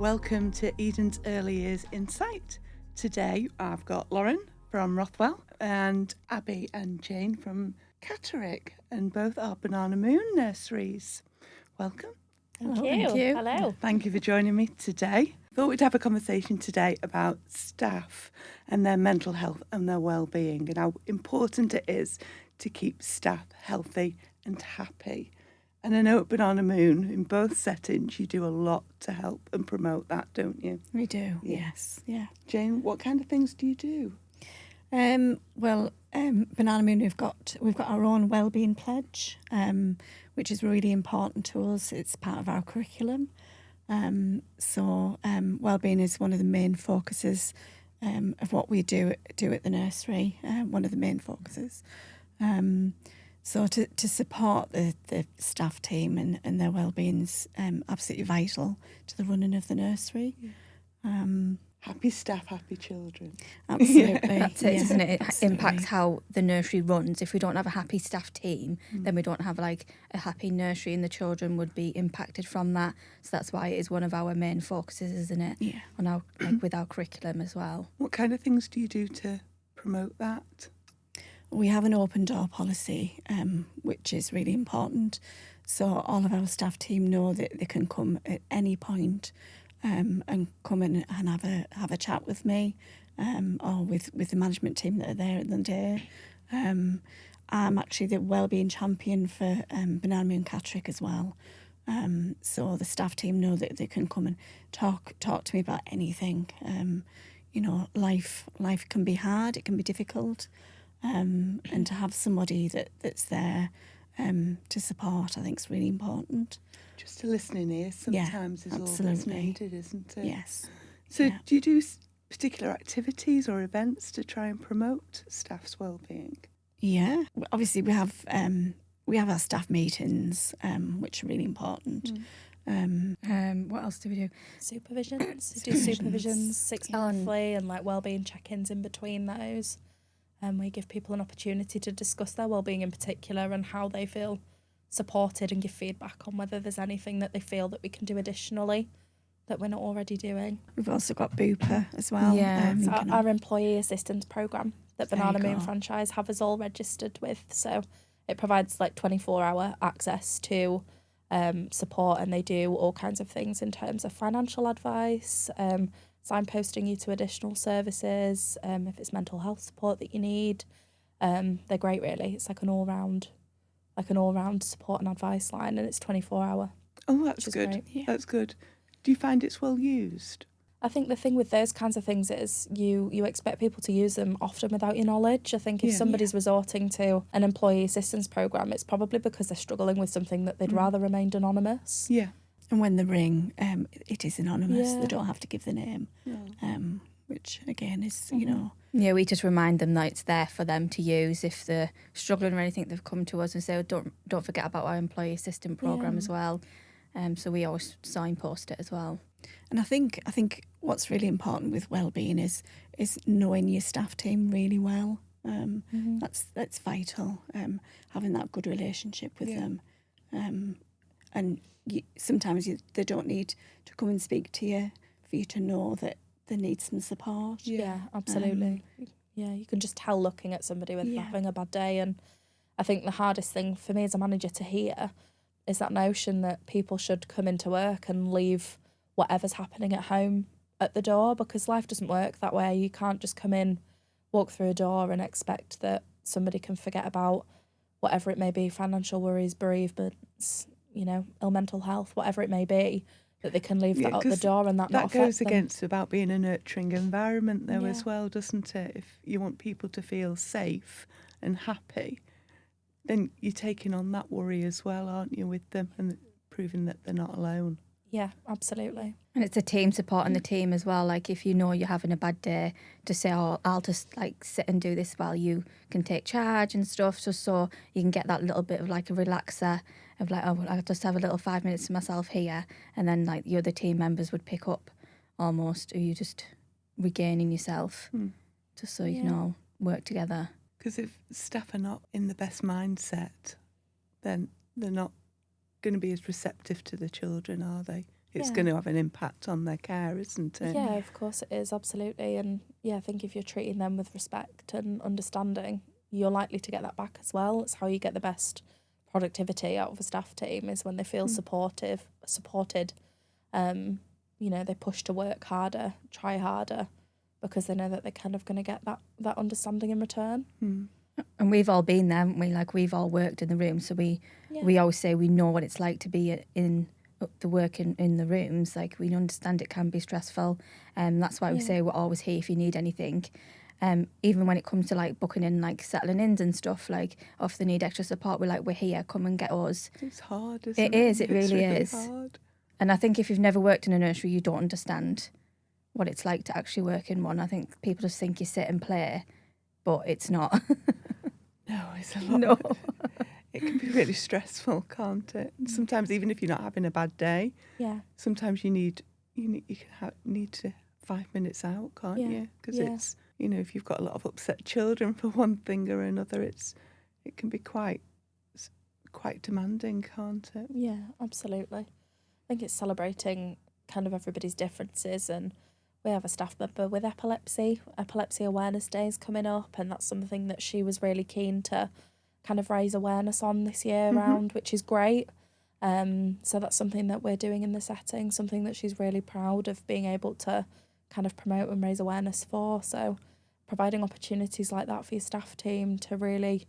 welcome to Eden's Early Years Insight. Today I've got Lauren from Rothwell and Abbie and Jayne from Catterick, and both are Banana Moon nurseries. Welcome. Thank Thank you. you. Hello. Thank you for joining me today. Thought we'd have a conversation today about staff and their mental health and their well-being, and how important it is to keep staff healthy and happy. And I know at Banana Moon, in both settings, you do a lot to help and promote that, don't you? We do, yes. Yeah. Jayne, what kind of things do you do? Banana Moon, we've got our own Wellbeing pledge, which is really important to us. It's part of our curriculum. Wellbeing is one of the main focuses of what we do at the nursery. One of the main focuses. So to support the staff team and their wellbeing is absolutely vital to the running of the nursery. Happy staff, happy children. Absolutely. That's it, isn't it? It Absolutely. impacts how the nursery runs. If we don't have a happy staff team, then we don't have like a happy nursery, and the children would be impacted from that. So that's why it is one of our main focuses, isn't it? Yeah. On our with our curriculum as well. What kind of things do you do to promote that? We have an open door policy, which is really important. So all of our staff team know that they can come at any point and come in and have a chat with me or with the management team that are there at the day. I'm actually the wellbeing champion for Banana Moon Catterick as well. So the staff team know that they can come and talk to me about anything. Life can be hard, it can be difficult. And to have somebody that's there to support, I think is really important. Just a listening ear sometimes is all that's needed, isn't it? Yes. So do you do particular activities or events to try and promote staff's well-being? Yeah. Obviously, we have our staff meetings, which are really important. What else do we do? Supervisions. Do supervisions 6 monthly and like wellbeing check-ins in between those. We give people an opportunity to discuss their wellbeing in particular and how they feel supported, and give feedback on whether there's anything that they feel that we can do additionally that we're not already doing. We've also got Booper as well. Yeah. So our employee assistance programme that Banana Moon go. franchise have us all registered with. So it provides like 24-hour access to support, and they do all kinds of things in terms of financial advice, signposting you to additional services, if it's mental health support that you need. They're great, really. It's like an all-round support and advice line, and it's 24-hour. Oh, that's good. Great. Yeah. That's good. Do you find it's well used? I think the thing with those kinds of things is you expect people to use them often without your knowledge. I think if somebody's resorting to an employee assistance programme, it's probably because they're struggling with something that they'd rather remained anonymous. Yeah. And when they ring, it is anonymous. Yeah. They don't have to give the name, which again is, Yeah, we just remind them that it's there for them to use if they're struggling or anything. They've come to us and say, don't forget about our employee assistant programme as well. So we always signpost it as well. And I think what's really important with wellbeing is knowing your staff team really well. That's vital. Having that good relationship with them, and sometimes they don't need to come and speak to you for you to know that they need some support. Yeah, absolutely. You can just tell looking at somebody with having a bad day. And I think the hardest thing for me as a manager to hear is that notion that people should come into work and leave whatever's happening at home at the door, because life doesn't work that way. You can't just come in, walk through a door and expect that somebody can forget about whatever it may be, financial worries, bereavements, ill mental health, whatever it may be, that they can leave that out the door and that not affect them. That goes against about being a nurturing environment though as well, doesn't it? If you want people to feel safe and happy, then you're taking on that worry as well, aren't you, with them, and proving that they're not alone. Yeah, absolutely. And it's a team supporting the team as well. Like if you know you're having a bad day, to say, oh, I'll just like sit and do this while you can take charge and stuff, just so you can get that little bit of like a relaxer of like, oh, well, I'll just have a little 5 minutes to myself here, and then like the other team members would pick up almost, or you just regaining yourself, just so you can all work together. Because if staff are not in the best mindset, then they're not going to be as receptive to the children, are they? it's going to have an impact on their care, isn't it? Yeah, of course it is, absolutely. And yeah, I think if you're treating them with respect and understanding, you're likely to get that back as well. It's how you get the best productivity out of a staff team, is when they feel supported. They push to work harder, try harder, because they know that they're kind of going to get that understanding in return. And we've all been there, haven't we? Like, we've all worked in the room, so we always say we know what it's like to be in the work in the rooms. Like, we understand it can be stressful, and that's why we say we're always here if you need anything. Even when it comes to like booking in, like settling in and stuff, like if they need extra support, we're here, come and get us. It's hard, isn't it? It is, it It's really is. hard. And I think if you've never worked in a nursery, you don't understand what it's like to actually work in one. I think people just think you sit and play, but it's not. No, it's a lot. No. It can be really stressful, can't it? And sometimes, even if you're not having a bad day, sometimes you need to 5 minutes out, can't you? Because it's, if you've got a lot of upset children for one thing or another, it can be quite demanding, can't it? Yeah, absolutely. I think it's celebrating kind of everybody's differences, and we have a staff member with epilepsy awareness days coming up, and that's something that she was really keen to kind of raise awareness on this year round, which is great. So that's something that we're doing in the setting, something that she's really proud of being able to kind of promote and raise awareness for. So providing opportunities like that for your staff team to really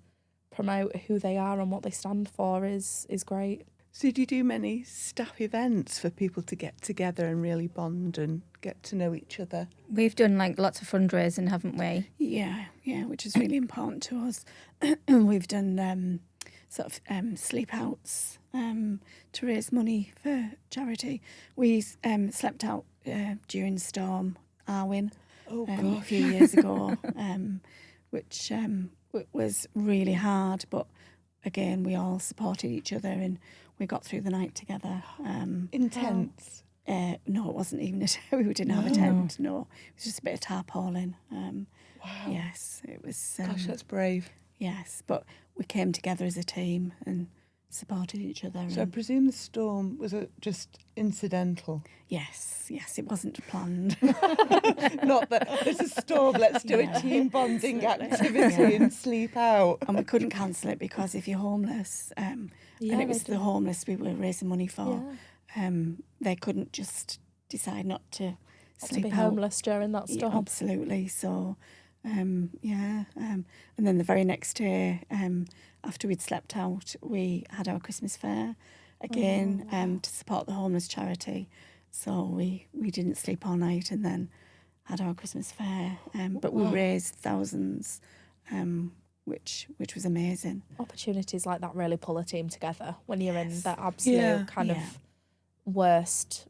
promote who they are and what they stand for is great. So do you do many staff events for people to get together and really bond and get to know each other? We've done like lots of fundraising, haven't we? Yeah, which is really important to us. We've done sleep outs to raise money for charity. We slept out during Storm Arwen a few years ago, which was really hard, but again, we all supported each other and we got through the night together. Intense? No, it wasn't even we didn't have a tent, no. It was just a bit of tarpaulin. Wow. Yes, it was... Gosh, that's brave. Yes, but we came together as a team and supported each other. So I presume the storm was just incidental? Yes, it wasn't planned. Not that there's a storm, let's do a team bonding activity and sleep out. And we couldn't cancel it because if you're homeless, and it was the homeless we were raising money for, they couldn't just decide not to sleep to be out. homeless during that storm. Yeah, absolutely. So, and then the very next day, after we'd slept out, we had our Christmas fair again to support the homeless charity. So we didn't sleep all night and then had our Christmas fair. But we raised thousands, which was amazing. Opportunities like that really pull a team together when you're in that absolute kind of worst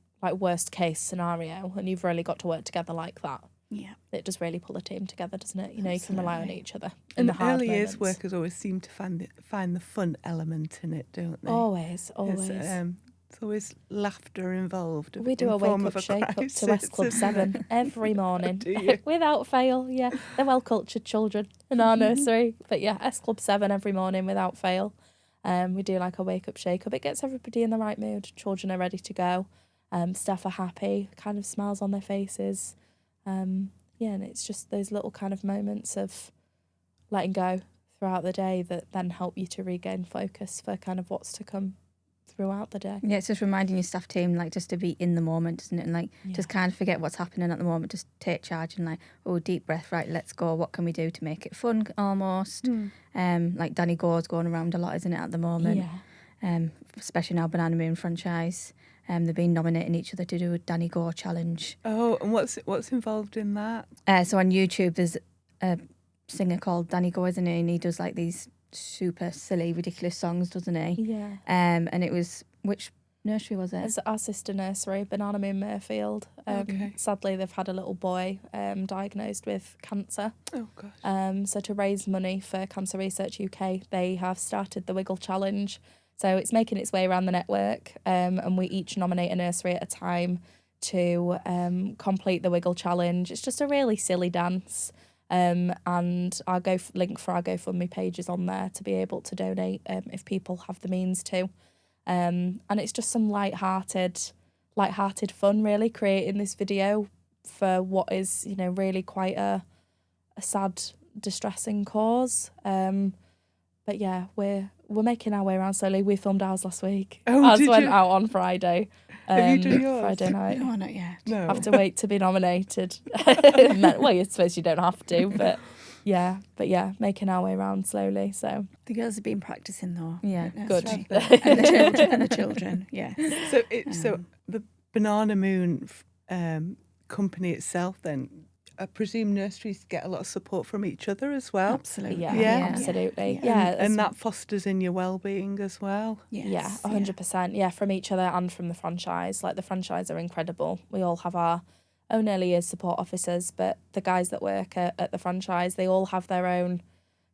case scenario, and you've really got to work together like that. Yeah, it does really pull a team together, doesn't it? You know, you can rely on each other. And the hard early moments. years workers always seem to find the fun element in it, don't they? Always. It's always laughter involved. We do a wake-up, shake-up to West Club 7 every morning, without fail. Yeah, they're well-cultured children in our nursery. But yeah, S Club 7 every morning without fail. We do like a wake-up, shake-up. It gets everybody in the right mood. Children are ready to go. Staff are happy, kind of smiles on their faces. And it's just those little kind of moments of letting go throughout the day that then help you to regain focus for kind of what's to come throughout the day. Yeah, it's just reminding your staff team, like, just to be in the moment, isn't it? And like, just kind of forget what's happening at the moment, just take charge and like, deep breath, right, let's go. What can we do to make it fun almost? Like Danny Gore's going around a lot, isn't it, at the moment? Yeah. Especially now Banana Moon franchise. They've been nominating each other to do a Danny Gore challenge. Oh, and what's involved in that? So on YouTube, there's a singer called Danny Gore, isn't he? And he does like these super silly, ridiculous songs, doesn't he? Yeah. And it was, which nursery was it? It's our sister nursery, Banana Moon Mayfield. Sadly, they've had a little boy diagnosed with cancer. Oh, gosh. So to raise money for Cancer Research UK, they have started the Wiggle Challenge. So it's making its way around the network, and we each nominate a nursery at a time to complete the Wiggle Challenge. It's just a really silly dance, and our link for our GoFundMe page is on there to be able to donate if people have the means to. And it's just some light-hearted light-hearted fun, really, creating this video for what is, you know, really quite a sad, distressing cause. But yeah, we're making our way around slowly. We filmed ours last week. Ours went out on Friday. Have you done yours? Friday night. No, not yet. No. I have to wait to be nominated. Well, I suppose you don't have to, but yeah, making our way around slowly. So The girls have been practicing though. Yeah, good. And the children, yeah. So the Banana Moon company itself, then, I presume nurseries get a lot of support from each other as well. Absolutely. Yeah, absolutely. Yeah, and that fosters in your well-being as well. Yes, 100%. Yeah, from each other and from the franchise. Like, the franchise are incredible. We all have our own early years support officers, but the guys that work at the franchise, they all have their own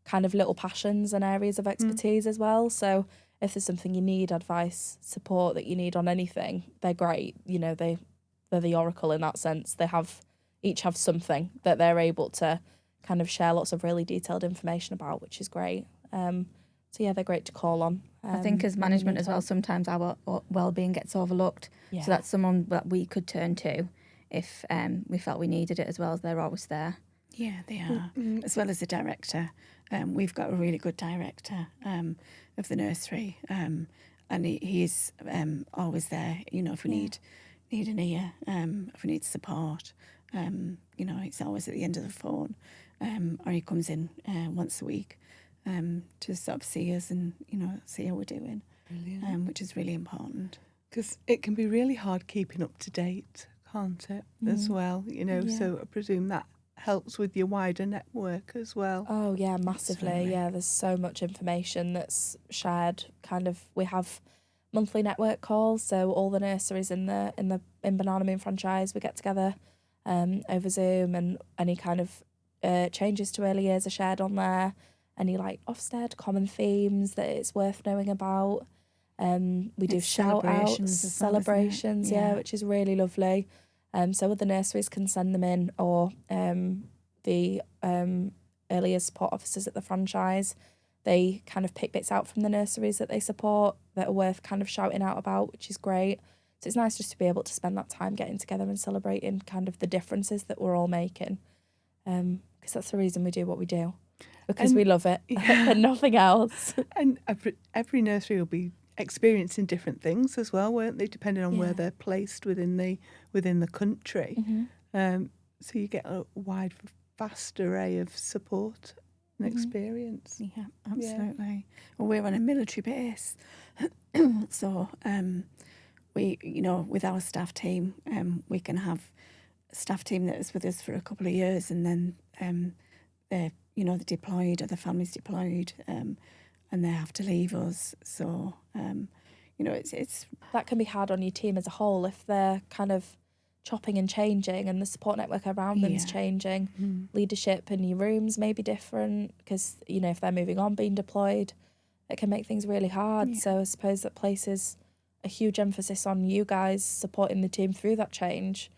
kind of little passions and areas of expertise as well. So if there's something you need, advice, support that you need on anything, they're great. You know, they're the oracle in that sense. They each have something that they're able to kind of share lots of really detailed information about, which is great. So yeah, they're great to call on. I think as management as well, sometimes our well-being gets overlooked. Yeah. So that's someone that we could turn to if we felt we needed it as well, as they're always there. Yeah, they are. As well as the director. We've got a really good director of the nursery, and he is always there. You know, if we need an ear, if we need support, you know, it's always at the end of the phone, or he comes in once a week to sort of see us and, you know, see how we're doing, which is really important. Because it can be really hard keeping up to date, can't it, as well? You know, so I presume that helps with your wider network as well. Oh yeah, massively. Absolutely. Yeah, there's so much information that's shared. Kind of, we have monthly network calls, so all the nurseries in Banana Moon franchise, we get together over Zoom, and any kind of changes to early years are shared on there. Any like Ofsted common themes that it's worth knowing about. We do shout outs, celebrations, which is really lovely. So other nurseries can send them in, or the early years support officers at the franchise, they kind of pick bits out from the nurseries that they support that are worth kind of shouting out about, which is great. So it's nice just to be able to spend that time getting together and celebrating kind of the differences that we're all making, because that's the reason we do what we do, because we love it and nothing else. And every nursery will be experiencing different things as well, won't they, depending on where they're placed within the country. So you get a vast array of support and experience. Yeah, absolutely. Well, we're on a military base, so we, you know, with our staff team, we can have a staff team that is with us for a couple of years, and then they're deployed, or their family's deployed, and they have to leave us. So you know, it's that can be hard on your team as a whole if they're kind of chopping and changing, and the support network around them's changing. Leadership in your rooms may be different, because, you know, if they're moving on, being deployed, it can make things really hard. So I suppose that places a huge emphasis on you guys supporting the team through that change,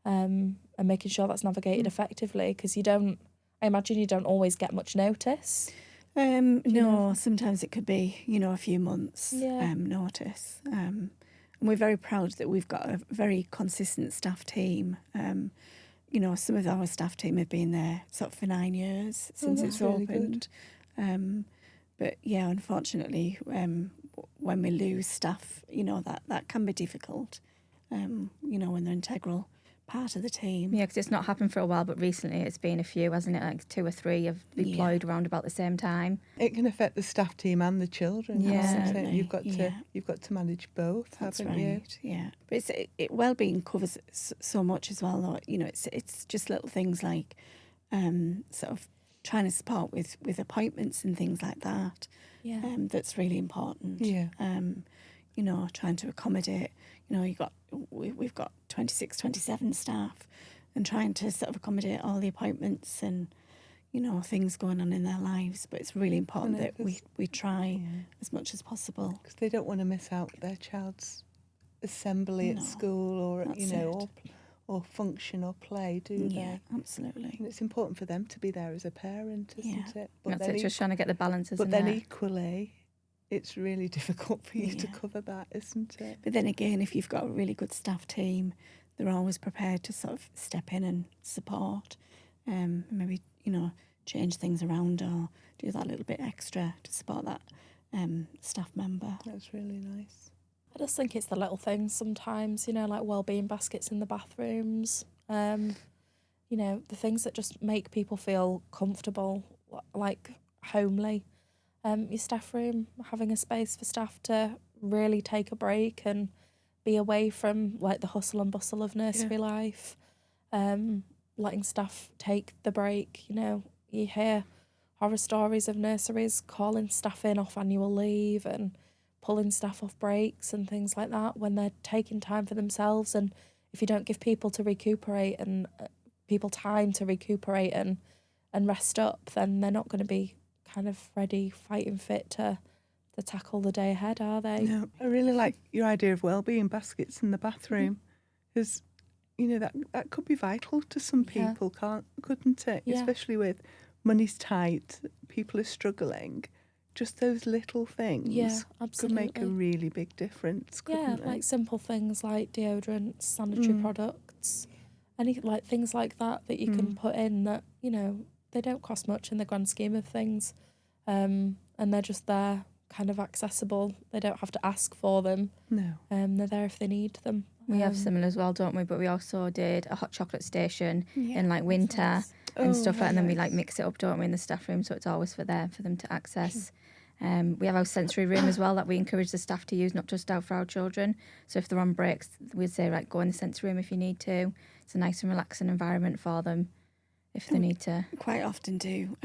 and making sure that's navigated effectively, because I imagine you don't always get much notice. No, sometimes it could be, you know, a few months notice. And we're very proud that we've got a very consistent staff team. You know, some of our staff team have been there sort of for 9 years since it's really opened. But yeah, unfortunately, when we lose staff, you know, that can be difficult, you know, when they're integral part of the team. Yeah, because it's not happened for a while, but recently it's been a few, hasn't it? Like 2 or 3 have deployed around about the same time. It can affect the staff team and the children. Hasn't it? You've got to manage both, haven't you? Yeah, but well-being covers so much as well. Though, you know, it's just little things like sort of trying to support with appointments and things like that. Yeah, that's really important. Yeah. You know, trying to accommodate. You know, we've got 26, 27 staff, and trying to sort of accommodate all the appointments and, you know, things going on in their lives. But it's really important that we try as much as possible. Because they don't want to miss out their child's assembly at school, or, you know, or function or play, do they? Yeah, absolutely. And it's important for them to be there as a parent, isn't it? But that's it, just trying to get the balance, isn't it? But then equally, it's really difficult for you to Yeah. cover that, isn't it? But then again, if you've got a really good staff team, they're always prepared to sort of step in and support, maybe, change things around or do that little bit extra to support that staff member. That's really nice. I just think it's the little things sometimes, like wellbeing baskets in the bathrooms, the things that just make people feel comfortable, like homely. Your staff room, having a space for staff to really take a break and be away from like the hustle and bustle of nursery life. Letting staff take the break, you hear horror stories of nurseries calling staff in off annual leave and pulling staff off breaks and things like that when they're taking time for themselves. And if you don't give people to recuperate and people time to recuperate and rest up, then they're not going to be kind of ready, fighting fit to tackle the day ahead, are they? No, I really like your idea of wellbeing baskets in the bathroom, because that could be vital to some people, couldn't it? Yeah. Especially with money's tight, people are struggling. Just those little things could absolutely. make a really big difference, couldn't they? Like simple things like deodorants, sanitary products, things like that you can put in that, they don't cost much in the grand scheme of things. And they're just there, kind of accessible. They don't have to ask for them. No. They're there if they need them. We have similar as well, don't we? But we also did a hot chocolate station in like winter and stuff, and then we like mix it up, don't we, in the staff room, so it's always for them to access. We have our sensory room as well that we encourage the staff to use, not just out for our children. So if they're on breaks, we'd say, right, go in the sensory room if you need to. It's a nice and relaxing environment for them if they need to. Quite often do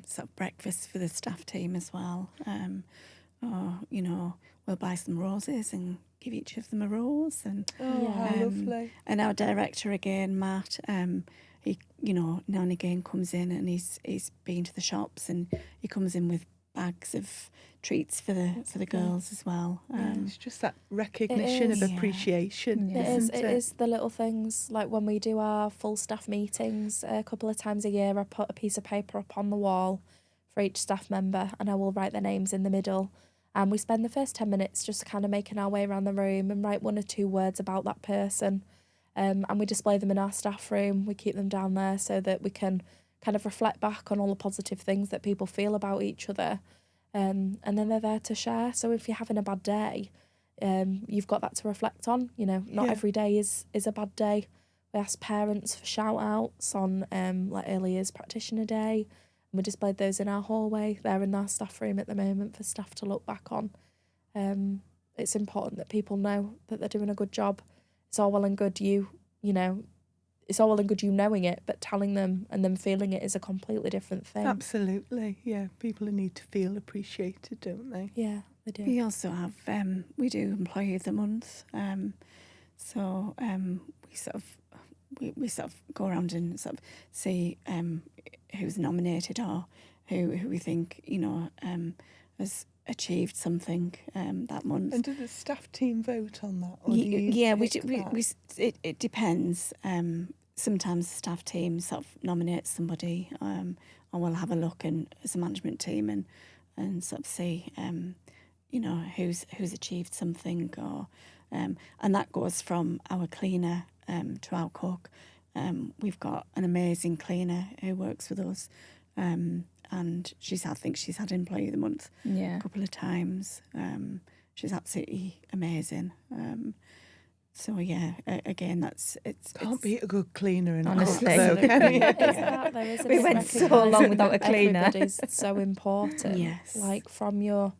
sort of breakfast for the staff team as well. Or, we'll buy some roses and give each of them a rose. And how lovely. And our director again, Matt, he, now and again comes in and he's been to the shops and he comes in with bags of treats for the girls as well. It's just that recognition of appreciation. It is the little things, like when we do our full staff meetings a couple of times a year, I put a piece of paper up on the wall for each staff member and I will write their names in the middle. And we spend the first 10 minutes just kind of making our way around the room and write 1 or 2 words about that person. And we display them in our staff room. We keep them down there so that we can kind of reflect back on all the positive things that people feel about each other. And then they're there to share. So if you're having a bad day, you've got that to reflect on. Not every day is a bad day. We ask parents for shout outs on like Early Years Practitioner Day. And we displayed those in our hallway. They're in our staff room at the moment for staff to look back on. It's important that people know that they're doing a good job. It's all well and good it's all well and good you knowing it, but telling them and them feeling it is a completely different thing. Absolutely, yeah. People need to feel appreciated, don't they? Yeah, they do. We also have, we do Employee of the Month. So we sort of go around and sort of see who's nominated or who we think, has achieved something that month. And do the staff team vote on that? Or do you it depends. Sometimes the staff team sort of nominates somebody, or we'll have a look as a management team and sort of see, who's achieved something, or and that goes from our cleaner to our cook. We've got an amazing cleaner who works with us. And I think she's had Employee of the Month a couple of times. She's absolutely amazing. So again, can't beat a good cleaner in honestly. though, can you? We went so long without a cleaner. Everybody's so important. Yes. Like from your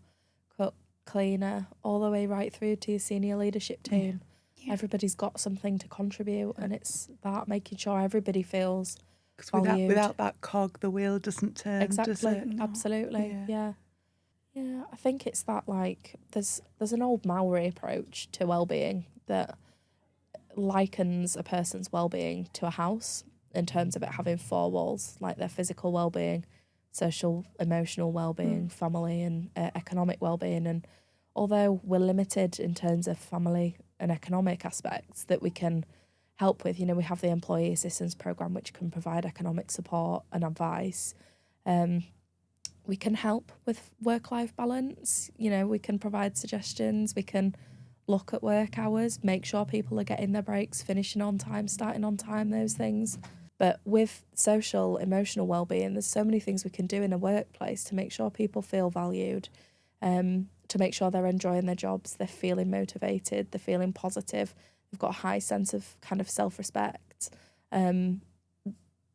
cook, cleaner, all the way right through to your senior leadership team. Yeah. Everybody's got something to contribute, and it's that making sure everybody feels because without that cog, the wheel doesn't turn. Exactly. Does it? No. Absolutely. Yeah. I think it's that there's an old Maori approach to well-being that likens a person's well-being to a house in terms of it having 4 walls, like their physical well-being, social, emotional well-being, family and economic well-being. And although we're limited in terms of family and economic aspects that we can help with, we have the employee assistance program which can provide economic support and advice. we can help with work-life balance. You know, we can provide suggestions, we can look at work hours, make sure people are getting their breaks, finishing on time, starting on time, those things. But with social, emotional well-being, there's so many things we can do in a workplace to make sure people feel valued, to make sure they're enjoying their jobs, they're feeling motivated, they're feeling positive, they've got a high sense of kind of self-respect.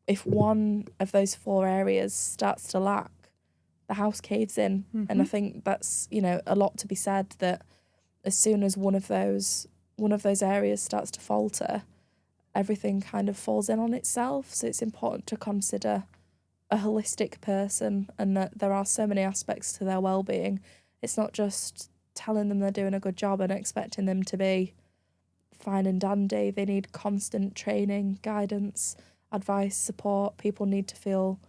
If one of those 4 areas starts to lack, the house caves in. And I think that's, you know, a lot to be said, that as soon as one of those areas starts to falter, everything kind of falls in on itself. So it's important to consider a holistic person, and that there are so many aspects to their well-being. It's not just telling them they're doing a good job and expecting them to be fine and dandy. They need constant training, guidance, advice, support. People need to feel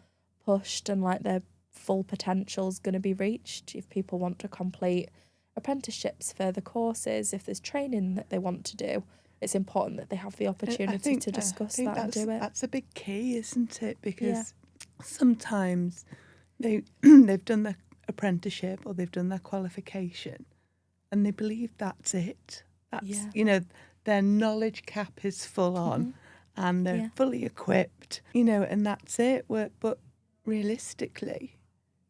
pushed and like their full potential is going to be reached. If people want to complete apprenticeships, further courses, if there's training that they want to do, it's important that they have the opportunity to discuss that and do it. That's a big key, isn't it? Because sometimes they've done their apprenticeship or they've done their qualification and they believe that's it. That's, you know, their knowledge cap is full on and they're fully equipped, you know, and that's it. But realistically,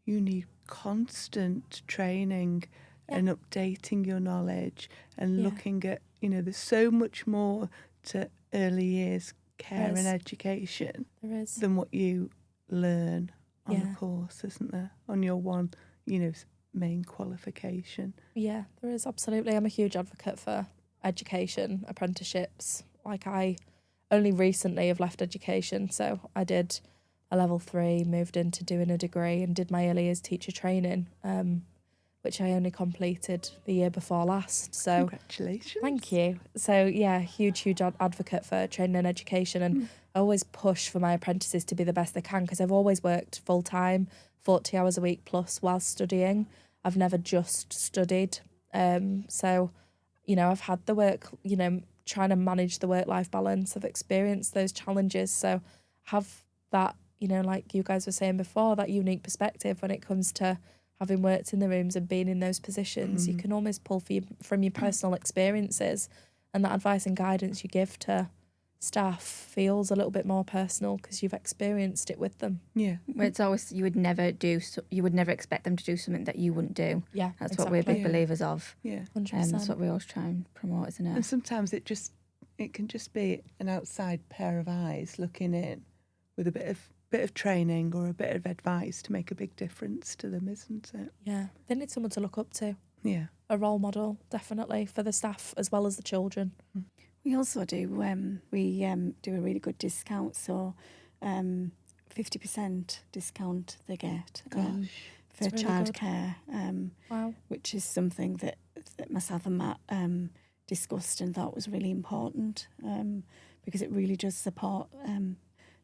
you need constant training and updating your knowledge and looking at, you know, there's so much more to early years care and education than what you learn on a course, isn't there? On your one, you know, main qualification. Yeah, there is, absolutely. I'm a huge advocate for education, apprenticeships. Like, I only recently have left education, so I did a level 3, moved into doing a degree and did my early years teacher training, which I only completed the year before last. So congratulations. Thank you. So yeah, huge advocate for training and education, and I always push for my apprentices to be the best they can, because I've always worked full time, 40 hours a week plus while studying. I've never just studied. So, you know, I've had the work, you know, trying to manage the work-life balance. I've experienced those challenges. So have that, you know, like you guys were saying before, that unique perspective when it comes to having worked in the rooms and being in those positions. You can almost pull from your personal experiences, and that advice and guidance you give to staff feels a little bit more personal because you've experienced it with them. Yeah. Well, it's always, you would never expect them to do something that you wouldn't do. Yeah, that's exactly. what we're big believers of. Yeah, 100%. That's what we always try and promote, isn't it? And sometimes it can just be an outside pair of eyes looking in with a bit of training or a bit of advice to make a big difference to them, isn't it? Yeah, they need someone to look up to. Yeah, a role model, definitely, for the staff as well as the children. We also do do a really good discount, so 50% discount they get for really childcare, wow. which is something that myself and Matt discussed and thought was really important, because it really does support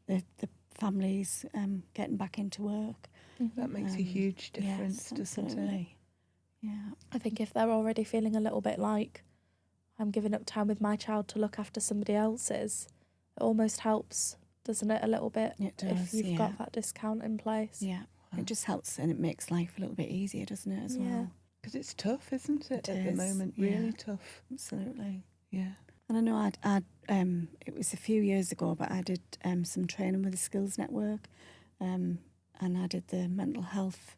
the families getting back into work. That makes a huge difference, doesn't it? Yeah. I think if they're already feeling a little bit like, I'm giving up time with my child to look after somebody else's, it almost helps, doesn't it, a little bit? It does, if you've got that discount in place. Yeah, it just helps, and it makes life a little bit easier, doesn't it, as well? Because it's tough, isn't it, at the moment? Yeah. Really tough. Absolutely. Yeah. And I know it was a few years ago, but I did some training with the Skills Network, and I did the mental health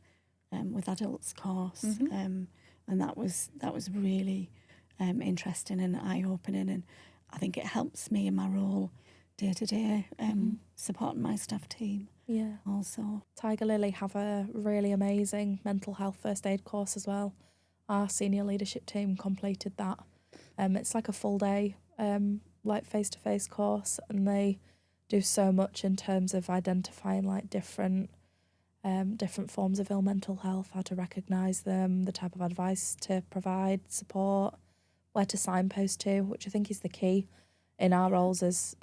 with adults course, and that was really interesting and eye-opening, and I think it helps me in my role day to day, supporting my staff team. Yeah. Also, Tiger Lily have a really amazing mental health first aid course as well. Our senior leadership team completed that. It's like a full day, like face-to-face course, and they do so much in terms of identifying like different forms of ill mental health, how to recognise them, the type of advice to provide, support, where to signpost to, which I think is the key in our roles as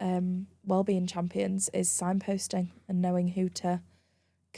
wellbeing champions, is signposting and knowing who to.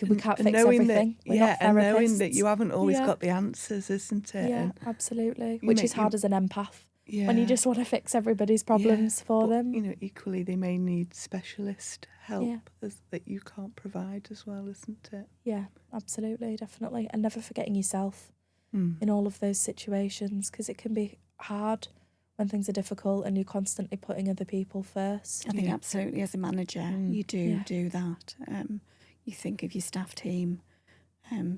We can't fix everything. We're not therapists. And knowing that you haven't always got the answers, isn't it? Yeah, and absolutely. Which is hard as an empath. when you just want to fix everybody's problems for them. You know, equally they may need specialist help that you can't provide as well, isn't it? Yeah, absolutely, definitely. And never forgetting yourself in all of those situations, because it can be hard when things are difficult and you're constantly putting other people first. I think absolutely, as a manager, you do that. You think of your staff team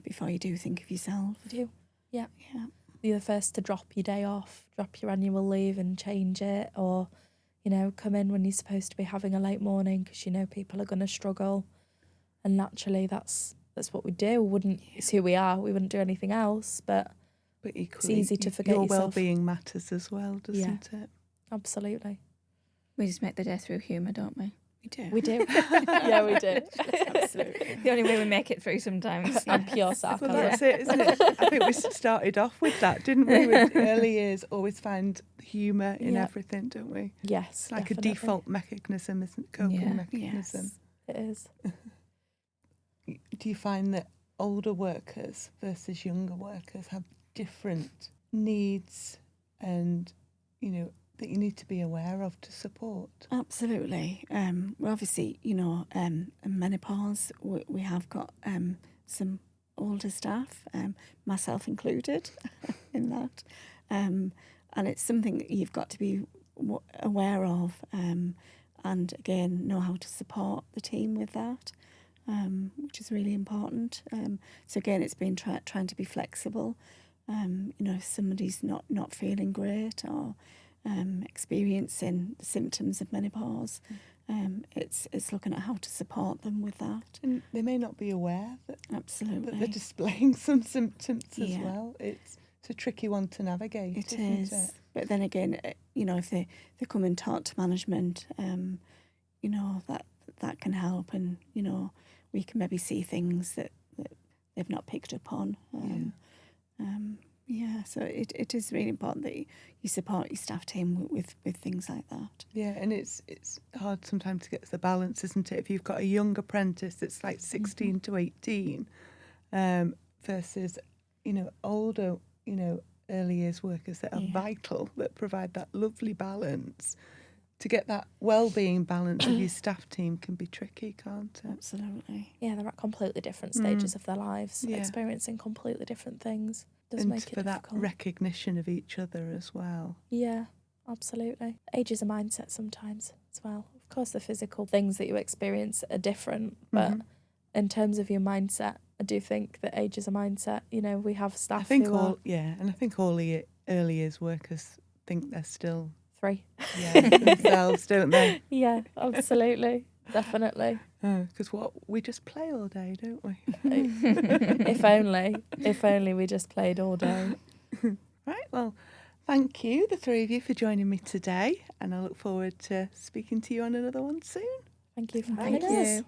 before you do think of yourself. You do, yeah. You're the first to drop your day off, drop your annual leave and change it, or, you know, come in when you're supposed to be having a late morning because you know people are going to struggle. And naturally, that's what we do. It's who we are. We wouldn't do anything else, but equally, it's easy to forget your yourself. well-being matters as well, doesn't it? Absolutely. We just make the day through humour, don't we? We do. Yeah, we do. Absolutely. The only way we make it through sometimes. And pure sarcasm. Well, that's it, isn't it? I think we started off with that, didn't we? With early years, always find humour in everything, don't we? Yes, It's like definitely. a default mechanism, isn't it? Coping mechanism. Yes, it is. Do you find that older workers versus younger workers have different needs and, you know, that you need to be aware of to support? Absolutely. Well, obviously, you know, in menopause, we have got some older staff, myself included, in that. And it's something that you've got to be aware of, and again, know how to support the team with that, which is really important. So again, it's been trying to be flexible. You know, if somebody's not feeling great or experiencing the symptoms of menopause, it's looking at how to support them with that. And they may not be aware that, Absolutely. that they're displaying some symptoms as well. It's a tricky one to navigate, It isn't is. it? But then again, you know, if they come and talk to management, you know, that can help, and, you know, we can maybe see things that they've not picked up on. So it is really important that you support your staff team with things like that. Yeah, and it's hard sometimes to get the balance, isn't it? If you've got a young apprentice that's like 16 to 18 versus, you know, older, you know, early years workers that are vital, that provide that lovely balance. To get that well-being balance of your staff team can be tricky, can't it? Absolutely. Yeah, they're at completely different stages of their lives, experiencing completely different things. Does And make it for that difficult. recognition of each other as well. Yeah, absolutely. Age is a mindset sometimes as well. Of course, the physical things that you experience are different, but in terms of your mindset, I do think that age is a mindset. You know, we have staff and I think all the early years workers think they're still 3. themselves, don't they? Yeah, absolutely. Definitely. Because we just play all day, don't we? If only we just played all day. Right, well, thank you, the three of you, for joining me today, and I look forward to speaking to you on another one soon. Thank you for Thank having us. you.